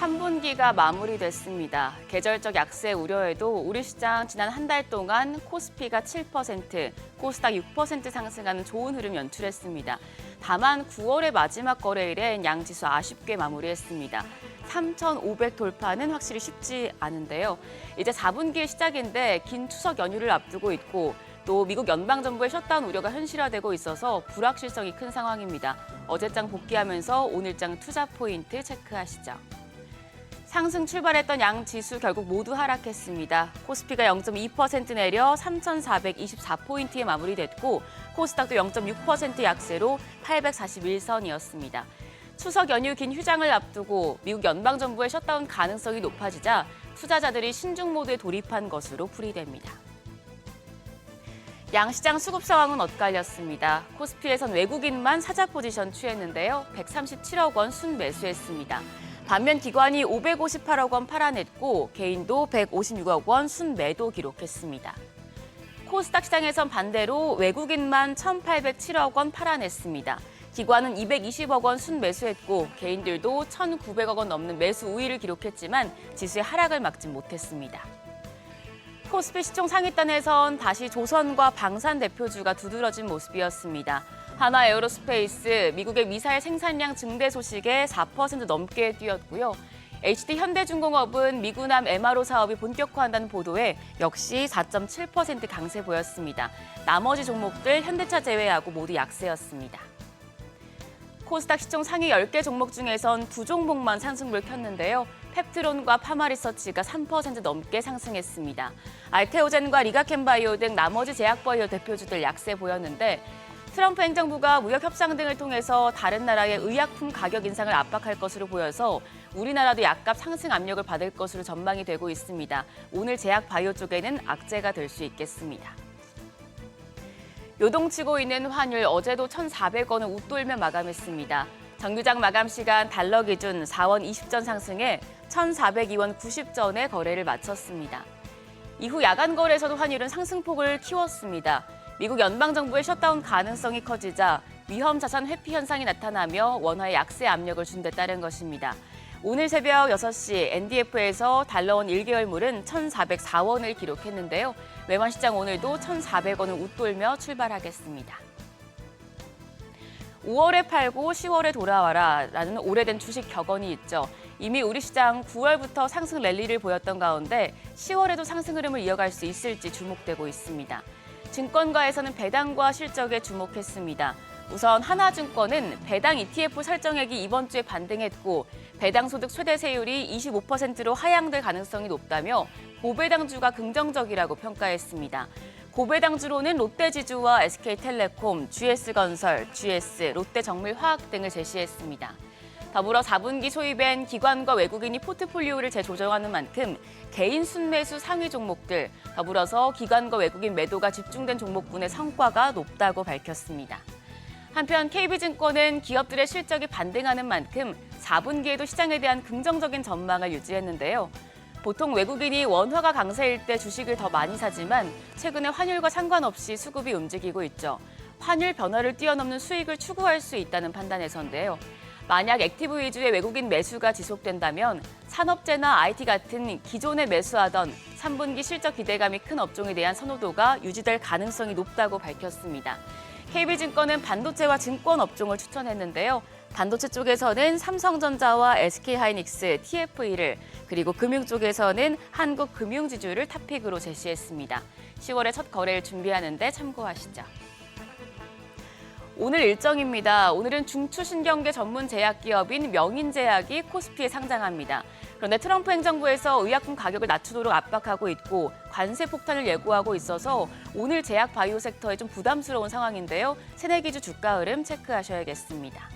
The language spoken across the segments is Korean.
3분기가 마무리됐습니다. 계절적 약세 우려에도 우리 시장 지난 한 달 동안 코스피가 7%, 코스닥 6% 상승하는 좋은 흐름 연출했습니다. 다만 9월의 마지막 거래일엔 양지수 아쉽게 마무리했습니다. 3,500 돌파는 확실히 쉽지 않은데요. 이제 4분기의 시작인데 긴 추석 연휴를 앞두고 있고 또 미국 연방정부의 셧다운 우려가 현실화되고 있어서 불확실성이 큰 상황입니다. 어제장 복귀하면서 오늘장 투자 포인트 체크하시죠. 상승 출발했던 양 지수 결국 모두 하락했습니다. 코스피가 0.2% 내려 3,424포인트에 마무리됐고 코스닥도 0.6% 약세로 841선이었습니다. 추석 연휴 긴 휴장을 앞두고 미국 연방정부의 셧다운 가능성이 높아지자 투자자들이 신중 모드에 돌입한 것으로 풀이됩니다. 양시장 수급 상황은 엇갈렸습니다. 코스피에선 외국인만 사자 포지션 취했는데요. 137억 원 순매수했습니다. 반면 기관이 558억 원 팔아냈고 개인도 156억 원 순매도 기록했습니다. 코스닥 시장에선 반대로 외국인만 1,807억 원 팔아냈습니다. 기관은 220억 원 순매수했고 개인들도 1,900억 원 넘는 매수 우위를 기록했지만 지수의 하락을 막진 못했습니다. 코스피 시총 상위단에선 다시 조선과 방산 대표주가 두드러진 모습이었습니다. 하나 에어로스페이스, 미국의 미사일 생산량 증대 소식에 4% 넘게 뛰었고요. HD 현대중공업은 미군함 MRO 사업이 본격화한다는 보도에 역시 4.7% 강세 보였습니다. 나머지 종목들 현대차 제외하고 모두 약세였습니다. 코스닥 시총 상위 10개 종목 중에선 두 종목만 상승을 켰는데요. 펩트론과 파마리서치가 3% 넘게 상승했습니다. 알테오젠과 리가켄바이오 등 나머지 제약바이오 대표주들 약세 보였는데 트럼프 행정부가 무역 협상 등을 통해서 다른 나라의 의약품 가격 인상을 압박할 것으로 보여서 우리나라도 약값 상승 압력을 받을 것으로 전망이 되고 있습니다. 오늘 제약바이오 쪽에는 악재가 될 수 있겠습니다. 요동치고 있는 환율 어제도 1,400원을 웃돌며 마감했습니다. 정규장 마감 시간 달러 기준 4원 20전 상승해 1,402원 90전에 거래를 마쳤습니다. 이후 야간 거래에서도 환율은 상승폭을 키웠습니다. 미국 연방정부의 셧다운 가능성이 커지자 위험 자산 회피 현상이 나타나며 원화의 약세 압력을 준 데 따른 것입니다. 오늘 새벽 6시 NDF에서 달러원 1개월물은 1,404원을 기록했는데요. 외환시장 오늘도 1,400원을 웃돌며 출발하겠습니다. 5월에 팔고 10월에 돌아와라라는 오래된 주식 격언이 있죠. 이미 우리 시장 9월부터 상승 랠리를 보였던 가운데 10월에도 상승 흐름을 이어갈 수 있을지 주목되고 있습니다. 증권가에서는 배당과 실적에 주목했습니다. 우선 하나증권은 배당 ETF 설정액이 이번 주에 반등했고 배당소득 최대세율이 25%로 하향될 가능성이 높다며 고배당주가 긍정적이라고 평가했습니다. 고배당주로는 롯데지주와 SK텔레콤, GS건설, GS, 롯데정밀화학 등을 제시했습니다. 더불어 4분기 소입엔 기관과 외국인이 포트폴리오를 재조정하는 만큼 개인 순매수 상위 종목들, 더불어서 기관과 외국인 매도가 집중된 종목군의 성과가 높다고 밝혔습니다. 한편 KB증권은 기업들의 실적이 반등하는 만큼 4분기에도 시장에 대한 긍정적인 전망을 유지했는데요. 보통 외국인이 원화가 강세일 때 주식을 더 많이 사지만 최근에 환율과 상관없이 수급이 움직이고 있죠. 환율 변화를 뛰어넘는 수익을 추구할 수 있다는 판단에서인데요. 만약 액티브 위주의 외국인 매수가 지속된다면 산업재나 IT 같은 기존에 매수하던 3분기 실적 기대감이 큰 업종에 대한 선호도가 유지될 가능성이 높다고 밝혔습니다. KB증권은 반도체와 증권 업종을 추천했는데요. 반도체 쪽에서는 삼성전자와 SK하이닉스, TFE를, 그리고 금융 쪽에서는 한국금융지주를 탑픽으로 제시했습니다. 10월에 첫 거래를 준비하는데 참고하시죠. 오늘 일정입니다. 오늘은 중추신경계 전문 제약기업인 명인제약이 코스피에 상장합니다. 그런데 트럼프 행정부에서 의약품 가격을 낮추도록 압박하고 있고 관세 폭탄을 예고하고 있어서 오늘 제약 바이오 섹터에 좀 부담스러운 상황인데요. 새내기주 주가 흐름 체크하셔야겠습니다.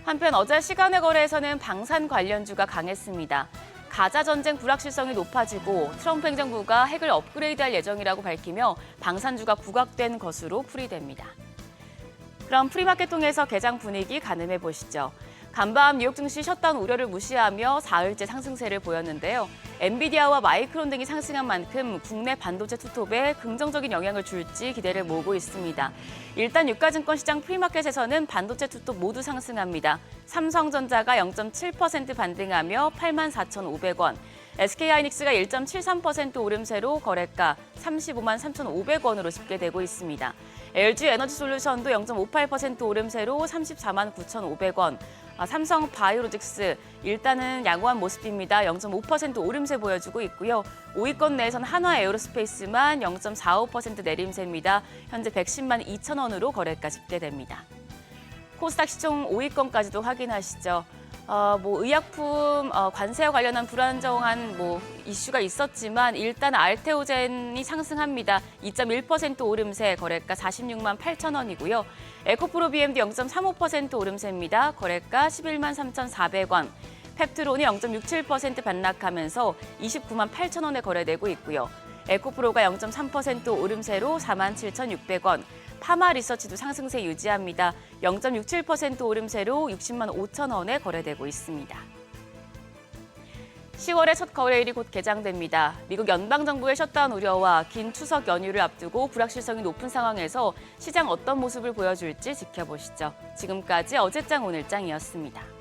한편 어제 시간의 거래에서는 방산 관련주가 강했습니다. 가자 전쟁 불확실성이 높아지고 트럼프 행정부가 핵을 업그레이드할 예정이라고 밝히며 방산주가 부각된 것으로 풀이됩니다. 그럼 프리마켓 통해서 개장 분위기 가늠해 보시죠. 간밤 뉴욕 증시 셧다운 우려를 무시하며 4일째 상승세를 보였는데요. 엔비디아와 마이크론 등이 상승한 만큼 국내 반도체 투톱에 긍정적인 영향을 줄지 기대를 모으고 있습니다. 일단 유가증권 시장 프리마켓에서는 반도체 투톱 모두 상승합니다. 삼성전자가 0.7% 반등하며 84,500원, SK하이닉스가 1.73% 오름세로 거래가 35만 3,500원으로 집계되고 있습니다. LG에너지솔루션도 0.58% 오름세로 34만 9,500원, 삼성바이오로직스 일단은 양호한 모습입니다. 0.5% 오름세 보여주고 있고요. 5위권 내에서는 한화에어로스페이스만 0.45% 내림세입니다. 현재 110만 2천원으로 거래가 집계됩니다. 코스닥 시총 5위권까지도 확인하시죠. 의약품 관세와 관련한 불안정한 이슈가 있었지만 일단 알테오젠이 상승합니다. 2.1% 오름세, 거래가 46만 8천원이고요. 에코프로 BMD 0.35% 오름세입니다. 거래가 11만 3,400원. 펩트론이 0.67% 반락하면서 29만 8천원에 거래되고 있고요. 에코프로가 0.3% 오름세로 4만 7,600원. 파마리서치도 상승세 유지합니다. 0.67% 오름세로 60만 5천원에 거래되고 있습니다. 10월의 첫 거래일이 곧 개장됩니다. 미국 연방정부의 셧다운 우려와 긴 추석 연휴를 앞두고 불확실성이 높은 상황에서 시장 어떤 모습을 보여줄지 지켜보시죠. 지금까지 어제장 오늘장이었습니다.